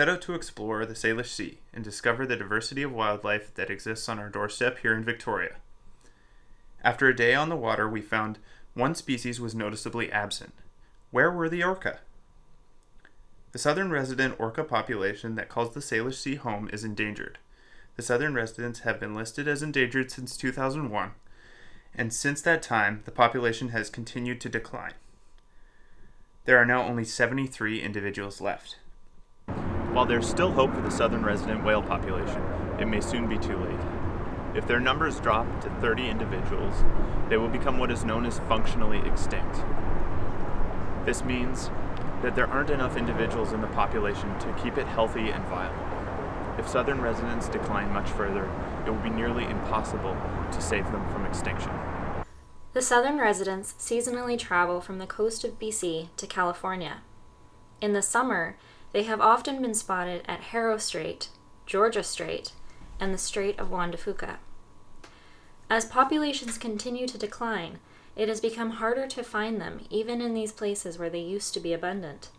set out to explore the Salish Sea and discover the diversity of wildlife that exists on our doorstep here in Victoria. After a day on the water, we found one species was noticeably absent. Where were the orca? The southern resident orca population that calls the Salish Sea home is endangered. The southern residents have been listed as endangered since 2001, and since that time, the population has continued to decline. There are now only 73 individuals left. While there's still hope for the southern resident whale population, it may soon be too late. If their numbers drop to 30 individuals, they will become what is known as functionally extinct. This means that there aren't enough individuals in the population to keep it healthy and viable. If southern residents decline much further, it will be nearly impossible to save them from extinction. The southern residents seasonally travel from the coast of BC to California. In the summer, they have often been spotted at Harrow Strait, Georgia Strait, and the Strait of Juan de Fuca. As populations continue to decline, it has become harder to find them, even in these places where they used to be abundant.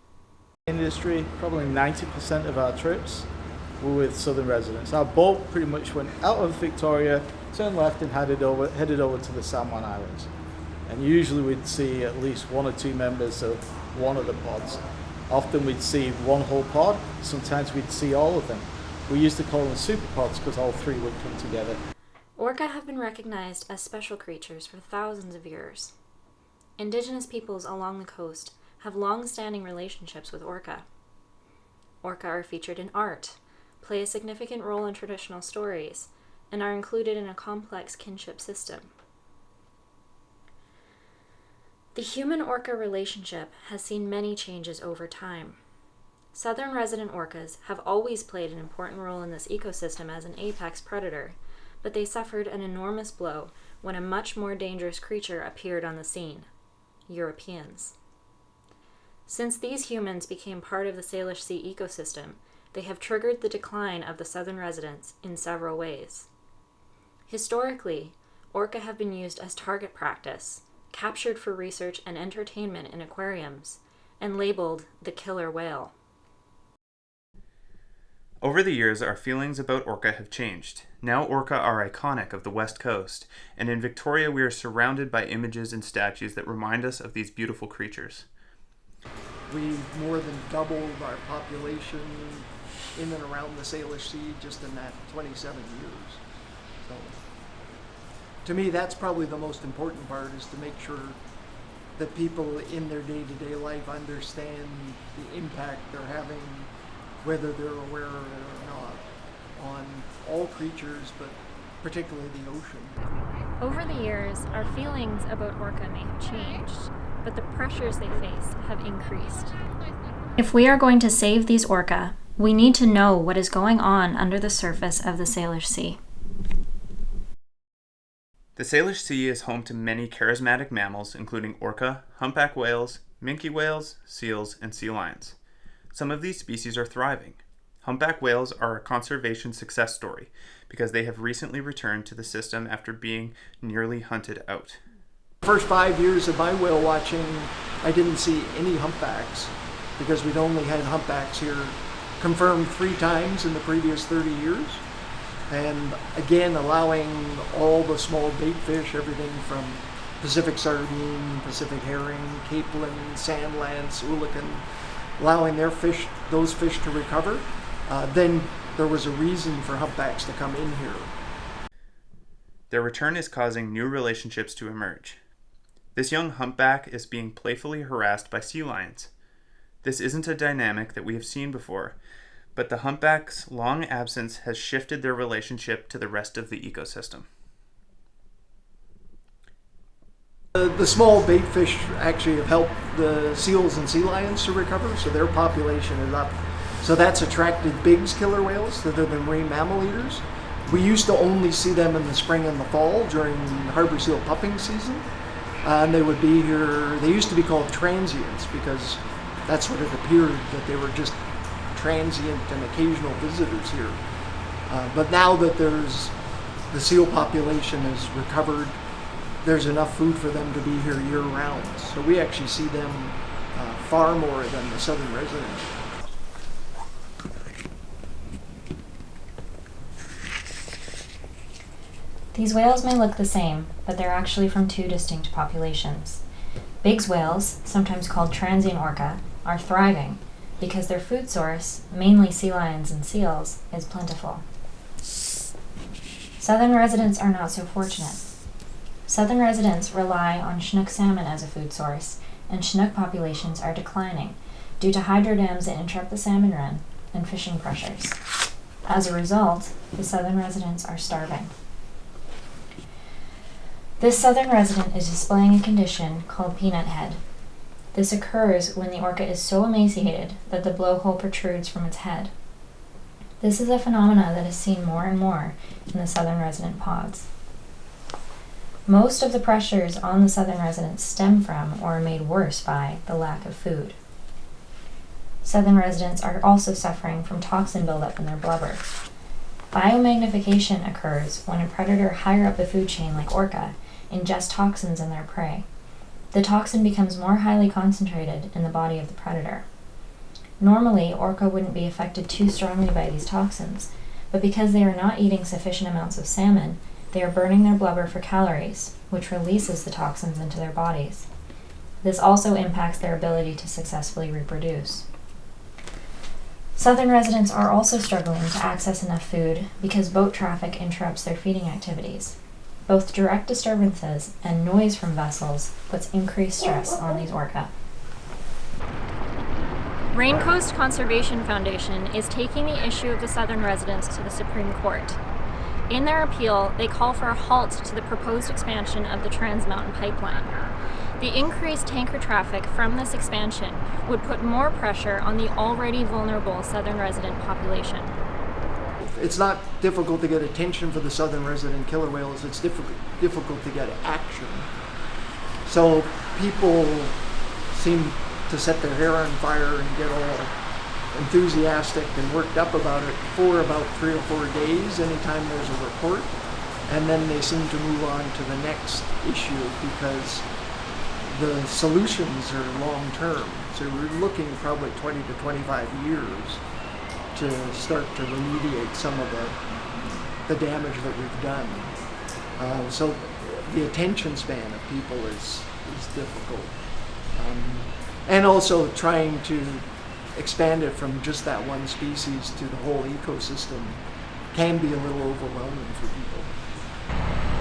Industry, probably 90% of our trips were with southern residents. Our boat pretty much went out of Victoria, turned left and headed over to the San Juan Islands. And usually we'd see at least one or two members of one of the pods. Often we'd see one whole pod, sometimes we'd see all of them. We used to call them super pods because all three would come together. Orca have been recognized as special creatures for thousands of years. Indigenous peoples along the coast have long-standing relationships with orca. Orca are featured in art, play a significant role in traditional stories, and are included in a complex kinship system. The human-orca relationship has seen many changes over time. Southern resident orcas have always played an important role in this ecosystem as an apex predator, but they suffered an enormous blow when a much more dangerous creature appeared on the scene: Europeans. Since these humans became part of the Salish Sea ecosystem, they have triggered the decline of the southern residents in several ways. Historically, orca have been used as target practice, captured for research and entertainment in aquariums, and labeled the killer whale. Over the years, our feelings about orca have changed. Now orca are iconic of the West Coast, and in Victoria we are surrounded by images and statues that remind us of these beautiful creatures. We've more than doubled our population in and around the Salish Sea just in that 27 years. So, to me, that's probably the most important part, is to make sure that people in their day-to-day life understand the impact they're having, whether they're aware of it or not, on all creatures, but particularly the ocean. Over the years, our feelings about orca may have changed, but the pressures they face have increased. If we are going to save these orca, we need to know what is going on under the surface of the Salish Sea. The Salish Sea is home to many charismatic mammals, including orca, humpback whales, minke whales, seals, and sea lions. Some of these species are thriving. Humpback whales are a conservation success story because they have recently returned to the system after being nearly hunted out. The first 5 years of my whale watching, I didn't see any humpbacks because we'd only had humpbacks here confirmed 3 times in the previous 30 years. And again, allowing all the small bait fish, everything from Pacific sardine, Pacific herring, capelin, sand lance, oolican, allowing those fish to recover, then there was a reason for humpbacks to come in here. Their return is causing new relationships to emerge. This young humpback is being playfully harassed by sea lions. This isn't a dynamic that we have seen before, but the humpback's long absence has shifted their relationship to the rest of the ecosystem. The small bait fish actually have helped the seals and sea lions to recover, so their population is up. So that's attracted Biggs killer whales that are the marine mammal eaters. We used to only see them in the spring and the fall during harbor seal pupping season. And they would be here, they used to be called transients because that's what it appeared, that they were just transient and occasional visitors here. But now that the seal population has recovered, there's enough food for them to be here year-round. So we actually see them far more than the southern residents. These whales may look the same, but they're actually from two distinct populations. Biggs whales, sometimes called transient orca, are thriving because their food source, mainly sea lions and seals, is plentiful. Southern residents are not so fortunate. Southern residents rely on Chinook salmon as a food source, and Chinook populations are declining due to hydro dams that interrupt the salmon run and fishing pressures. As a result, the southern residents are starving. This southern resident is displaying a condition called peanut head. This occurs when the orca is so emaciated that the blowhole protrudes from its head. This is a phenomenon that is seen more and more in the southern resident pods. Most of the pressures on the southern residents stem from or are made worse by the lack of food. Southern residents are also suffering from toxin buildup in their blubber. Biomagnification occurs when a predator higher up the food chain, like orca, ingests toxins in their prey. The toxin becomes more highly concentrated in the body of the predator. Normally, orca wouldn't be affected too strongly by these toxins, but because they are not eating sufficient amounts of salmon, they are burning their blubber for calories, which releases the toxins into their bodies. This also impacts their ability to successfully reproduce. Southern residents are also struggling to access enough food because boat traffic interrupts their feeding activities. Both direct disturbances and noise from vessels puts increased stress on these orca. Rae Coast Conservation Foundation is taking the issue of the southern residents to the Supreme Court. In their appeal, they call for a halt to the proposed expansion of the Trans Mountain Pipeline. The increased tanker traffic from this expansion would put more pressure on the already vulnerable southern resident population. It's not difficult to get attention for the southern resident killer whales, it's difficult to get action. So people seem to set their hair on fire and get all enthusiastic and worked up about it for about 3 or 4 days anytime there's a report, and then they seem to move on to the next issue because the solutions are long term. So we're looking probably 20 to 25 years to start to remediate some of the damage that we've done. So the attention span of people is difficult. And also trying to expand it from just that one species to the whole ecosystem can be a little overwhelming for people.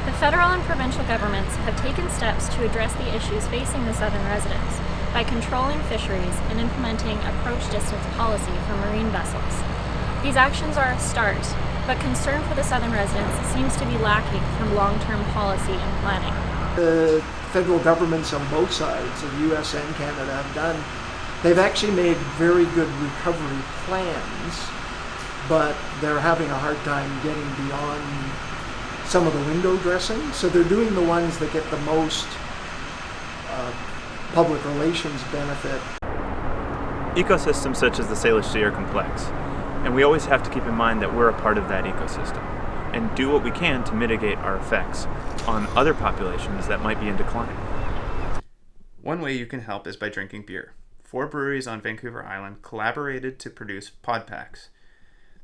The federal and provincial governments have taken steps to address the issues facing the southern residents by controlling fisheries and implementing approach distance policy for marine vessels. These actions are a start, but concern for the southern residents seems to be lacking from long-term policy and planning. The federal governments on both sides, the US and Canada, have done, they've actually made very good recovery plans, but they're having a hard time getting beyond some of the window dressing. So they're doing the ones that get the most public relations benefit. Ecosystems such as the Salish Sea are complex, and we always have to keep in mind that we're a part of that ecosystem and do what we can to mitigate our effects on other populations that might be in decline. One way you can help is by drinking beer. 4 breweries on Vancouver Island collaborated to produce pod packs.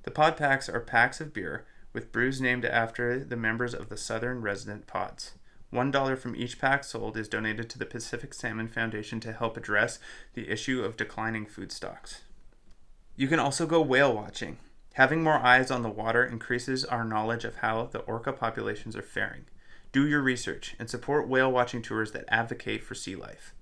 The pod packs are packs of beer with brews named after the members of the southern resident pods. $1 from each pack sold is donated to the Pacific Salmon Foundation to help address the issue of declining food stocks. You can also go whale watching. Having more eyes on the water increases our knowledge of how the orca populations are faring. Do your research and support whale watching tours that advocate for sea life.